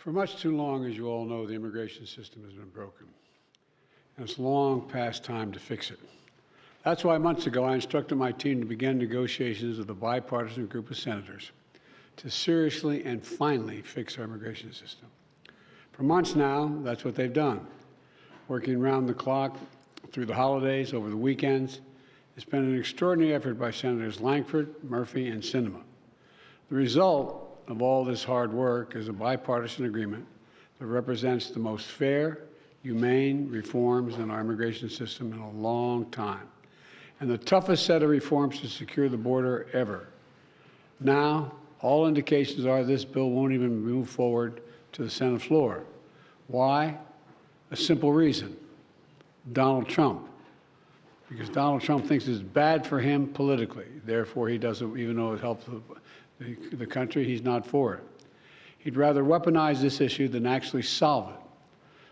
For much too long, as you all know, the immigration system has been broken, and it's long past time to fix it. That's why months ago I instructed my team to begin negotiations with a bipartisan group of senators to seriously and finally fix our immigration system. For months now, that's what they've done, working round the clock through the holidays, over the weekends. It's been an extraordinary effort by Senators Langford, Murphy, and Sinema. The result of all this hard work is a bipartisan agreement that represents the most fair, humane reforms in our immigration system in a long time, and the toughest set of reforms to secure the border ever. Now, all indications are this bill won't even move forward to the Senate floor. Why? A simple reason: Donald Trump. Because Donald Trump thinks it's bad for him politically. Therefore, he doesn't, even though it helps the country, he's not for it. He'd rather weaponize this issue than actually solve it.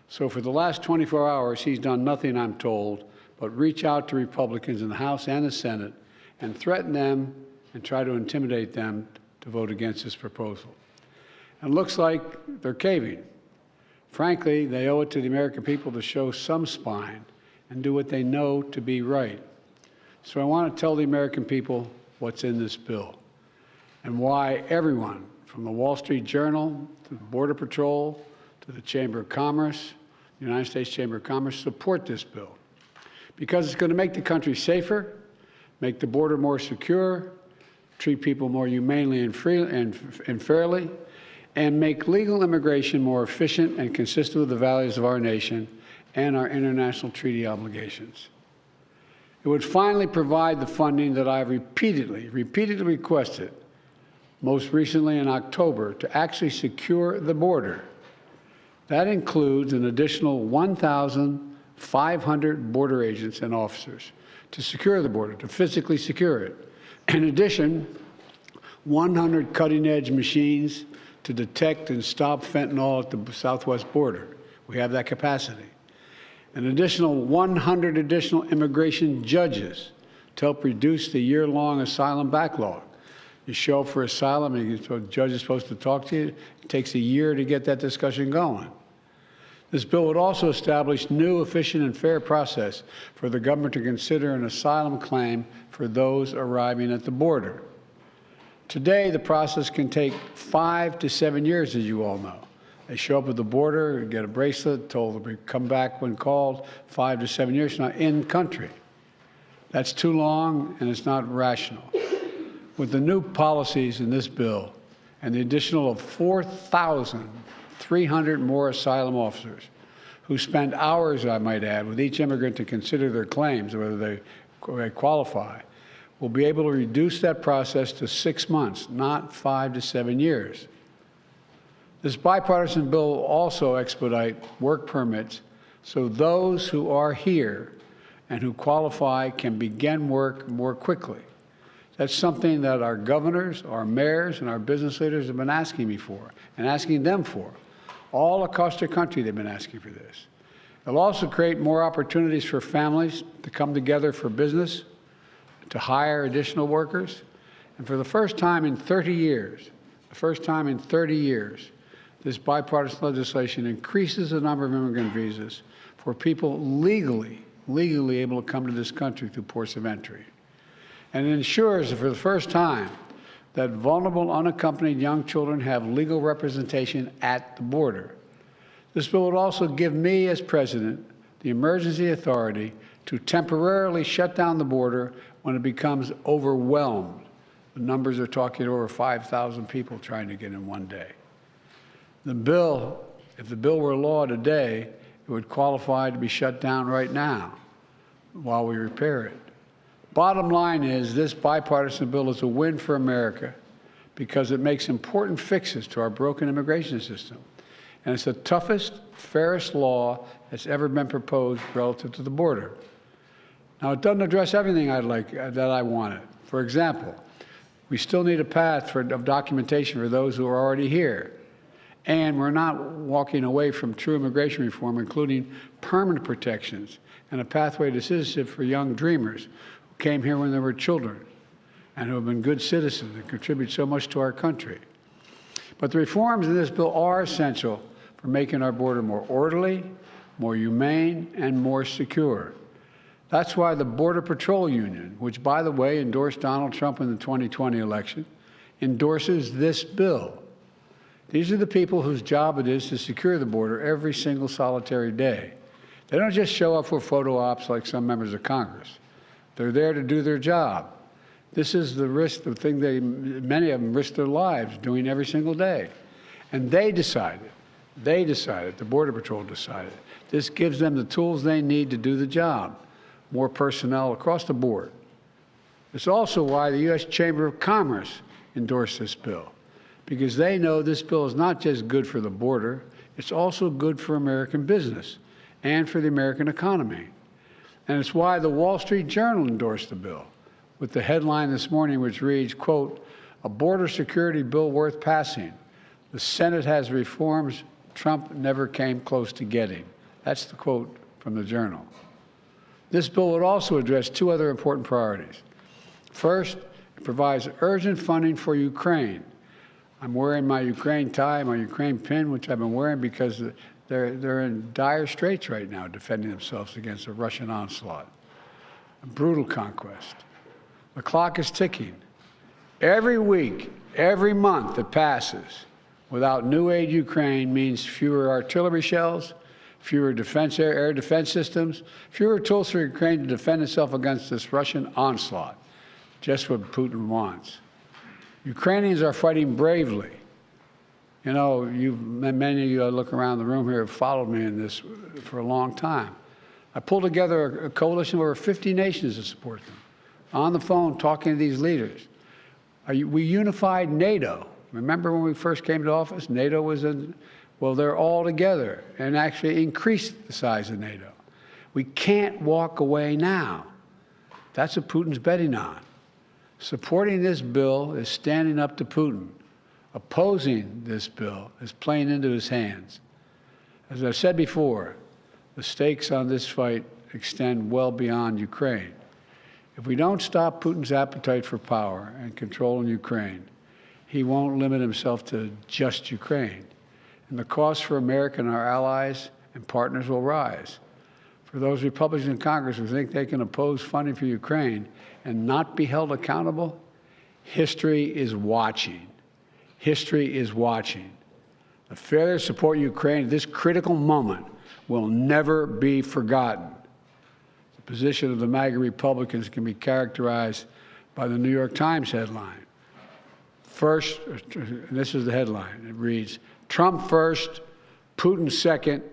So for the last 24 hours, he's done nothing, I'm told, but reach out to Republicans in the House and the Senate and threaten them and try to intimidate them to vote against this proposal. And it looks like they're caving. Frankly, they owe it to the American people to show some spine and do what they know to be right. So I want to tell the American people what's in this bill and why everyone, from the Wall Street Journal to the Border Patrol to the Chamber of Commerce, the United States Chamber of Commerce, support this bill. Because it's going to make the country safer, make the border more secure, treat people more humanely and fairly, and make legal immigration more efficient and consistent with the values of our nation and our international treaty obligations. It would finally provide the funding that I've repeatedly requested, most recently in October, to actually secure the border. That includes an additional 1,500 border agents and officers to secure the border, to physically secure it. In addition, 100 cutting-edge machines to detect and stop fentanyl at the southwest border. We have that capacity. An additional 100 additional immigration judges to help reduce the year-long asylum backlog. You show up for asylum, and the judge is supposed to talk to you. It takes a year to get that discussion going. This bill would also establish new, efficient, and fair process for the government to consider an asylum claim for those arriving at the border. Today, the process can take 5 to 7 years, as you all know. They show up at the border, get a bracelet, told to come back when called, 5 to 7 years from now, in country. That's too long, and it's not rational. With the new policies in this bill and the additional of 4,300 more asylum officers who spend hours, I might add, with each immigrant to consider their claims, whether they qualify, we'll be able to reduce that process to 6 months, not 5 to 7 years. This bipartisan bill will also expedite work permits so those who are here and who qualify can begin work more quickly. That's something that our governors, our mayors, and our business leaders have been asking me for and asking them for. All across the country, they've been asking for this. It'll also create more opportunities for families to come together for business, to hire additional workers. And for the first time in 30 years, this bipartisan legislation increases the number of immigrant visas for people legally able to come to this country through ports of entry. And it ensures that for the first time that vulnerable, unaccompanied young children have legal representation at the border. This bill would also give me, as president, the emergency authority to temporarily shut down the border when it becomes overwhelmed. The numbers are talking over 5,000 people trying to get in one day. The bill, if the bill were law today, it would qualify to be shut down right now while we repair it. Bottom line is, this bipartisan bill is a win for America because it makes important fixes to our broken immigration system. And it's the toughest, fairest law that's ever been proposed relative to the border. Now, it doesn't address everything that I wanted. For example, we still need a path of documentation for those who are already here. And we're not walking away from true immigration reform, including permanent protections and a pathway to citizenship for young dreamers who came here when they were children and who have been good citizens and contribute so much to our country. But the reforms in this bill are essential for making our border more orderly, more humane, and more secure. That's why the Border Patrol Union, which, by the way, endorsed Donald Trump in the 2020 election, endorses this bill. These are the people whose job it is to secure the border every single solitary day. They don't just show up for photo ops like some members of Congress. They're there to do their job. This is the risk, the thing many of them risk their lives doing every single day. And they decided, the Border Patrol decided, this gives them the tools they need to do the job. More personnel across the board. It's also why the U.S. Chamber of Commerce endorsed this bill, because they know this bill is not just good for the border, it's also good for American business and for the American economy. And it's why the Wall Street Journal endorsed the bill, with the headline this morning which reads, quote, "A border security bill worth passing. The Senate has reforms Trump never came close to getting." That's the quote from the Journal. This bill would also address two other important priorities. First, it provides urgent funding for Ukraine. I'm wearing my Ukraine tie, my Ukraine pin, which I've been wearing because they're in dire straits right now defending themselves against a Russian onslaught, a brutal conquest. The clock is ticking. Every week, every month that passes without new aid to Ukraine means fewer artillery shells, fewer air defense systems, fewer tools for Ukraine to defend itself against this Russian onslaught, just what Putin wants. Ukrainians are fighting bravely. You know, many of you look around the room here have followed me in this for a long time. I pulled together a coalition of over 50 nations to support them. On the phone, talking to these leaders. We unified NATO. Remember when we first came to office? NATO was in. Well, they're all together and actually increased the size of NATO. We can't walk away now. That's what Putin's betting on. Supporting this bill is standing up to Putin. Opposing this bill is playing into his hands. As I've said before, the stakes on this fight extend well beyond Ukraine. If we don't stop Putin's appetite for power and control in Ukraine, he won't limit himself to just Ukraine. And the cost for America and our allies and partners will rise. For those Republicans in Congress who think they can oppose funding for Ukraine and not be held accountable, history is watching. History is watching. The failure to support Ukraine at this critical moment will never be forgotten. The position of the MAGA Republicans can be characterized by the New York Times headline. First, and this is the headline, it reads, "Trump first, Putin second,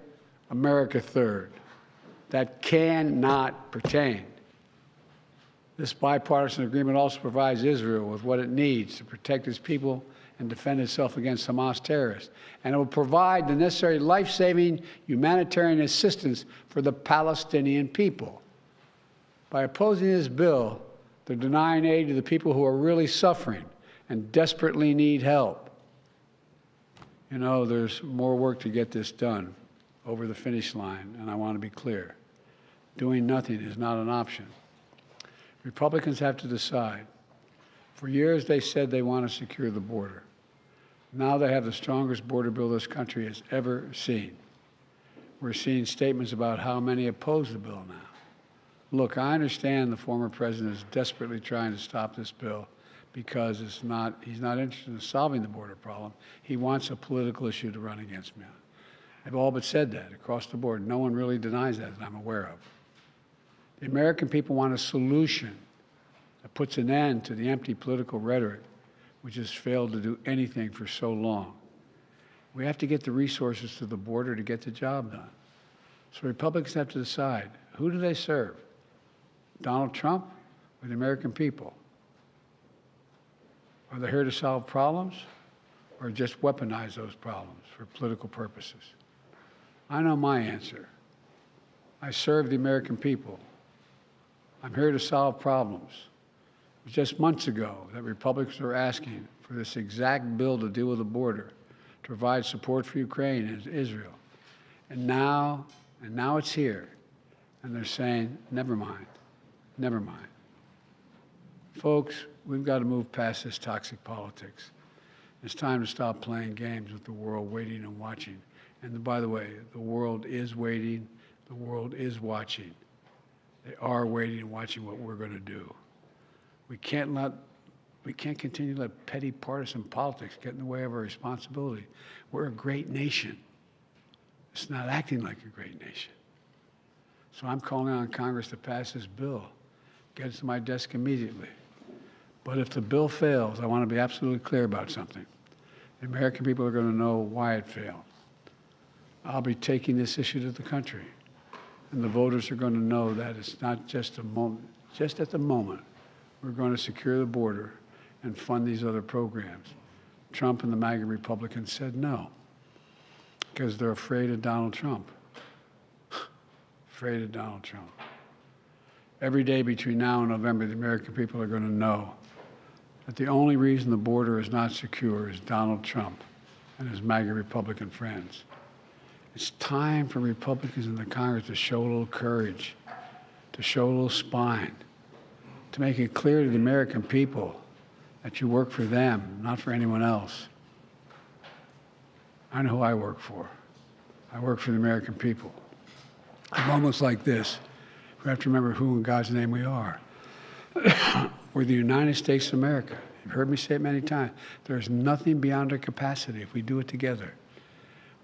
America third." That cannot pertain. This bipartisan agreement also provides Israel with what it needs to protect its people and defend itself against Hamas terrorists. And it will provide the necessary life-saving humanitarian assistance for the Palestinian people. By opposing this bill, they're denying aid to the people who are really suffering and desperately need help. You know, there's more work to get this done over the finish line, and I want to be clear. Doing nothing is not an option. Republicans have to decide. For years, they said they want to secure the border. Now they have the strongest border bill this country has ever seen. We're seeing statements about how many oppose the bill now. Look, I understand the former president is desperately trying to stop this bill because he's not interested in solving the border problem. He wants a political issue to run against me. They've all but said that across the board. No one really denies that I'm aware of. The American people want a solution that puts an end to the empty political rhetoric, which has failed to do anything for so long. We have to get the resources to the border to get the job done. So Republicans have to decide, who do they serve? Donald Trump or the American people? Are they here to solve problems or just weaponize those problems for political purposes? I know my answer. I serve the American people. I'm here to solve problems. It was just months ago that Republicans were asking for this exact bill to deal with the border, to provide support for Ukraine and Israel. And now it's here. And they're saying, never mind, never mind. Folks, we've got to move past this toxic politics. It's time to stop playing games with the world waiting and watching. And by the way, the world is waiting. The world is watching. They are waiting and watching what we're going to do. We can't continue to let petty partisan politics get in the way of our responsibility. We're a great nation. It's not acting like a great nation. So I'm calling on Congress to pass this bill, get it to my desk immediately. But if the bill fails, I want to be absolutely clear about something. The American people are going to know why it failed. I'll be taking this issue to the country, and the voters are going to know that it's not just a moment. Just at the moment, we're going to secure the border and fund these other programs. Trump and the MAGA Republicans said no, because they're afraid of Donald Trump. Afraid of Donald Trump. Every day between now and November, the American people are going to know that the only reason the border is not secure is Donald Trump and his MAGA Republican friends. It's time for Republicans in the Congress to show a little courage, to show a little spine, to make it clear to the American people that you work for them, not for anyone else. I know who I work for. I work for the American people. In moments like this, we have to remember who in God's name we are. We're the United States of America. You've heard me say it many times. There's nothing beyond our capacity if we do it together.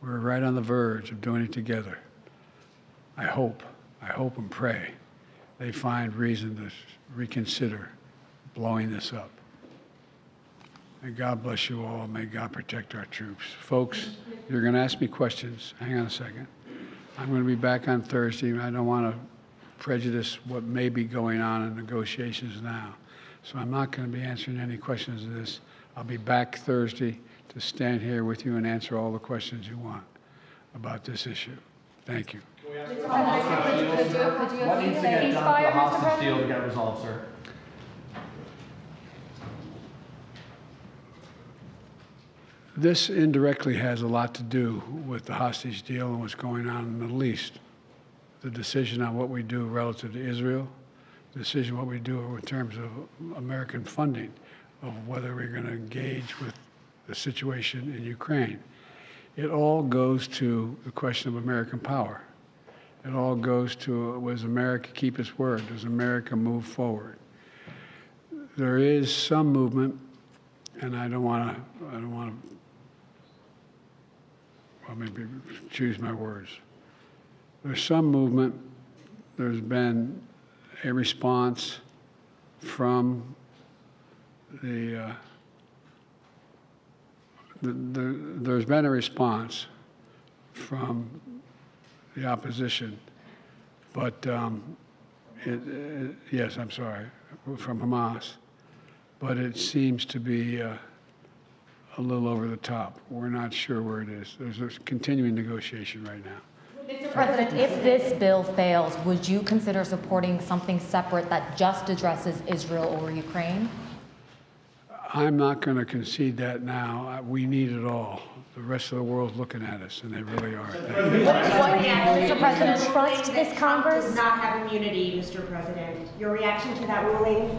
We're right on the verge of doing it together. I hope and pray they find reason to reconsider blowing this up. May God bless you all. May God protect our troops. Folks, you're going to ask me questions. Hang on a second. I'm going to be back on Thursday. I don't want to prejudice what may be going on in negotiations now. So I'm not going to be answering any questions of this. I'll be back Thursday to stand here with you and answer all the questions you want about this issue. Thank you. What needs to get done for the hostage deal to get resolved, sir? This indirectly has a lot to do with the hostage deal and what's going on in the Middle East. The decision on what we do relative to Israel, the decision what we do in terms of American funding, of whether we're going to engage with the situation in Ukraine. It all goes to the question of American power. It all goes to, does America keep its word? Does America move forward? There is some movement, and I don't want to, well, maybe choose my words. There's some movement. There's been a response from there's been a response from the opposition, but yes, I'm sorry, from Hamas, but it seems to be a little over the top. We're not sure where it is. There's a continuing negotiation right now. Mr. President, if this bill fails, would you consider supporting something separate that just addresses Israel or Ukraine? I'm not going to concede that now. We need it all. The rest of the world's looking at us, and they really are. Mr. President, trust this Congress? Does not have immunity, Mr. President. Your reaction to that ruling?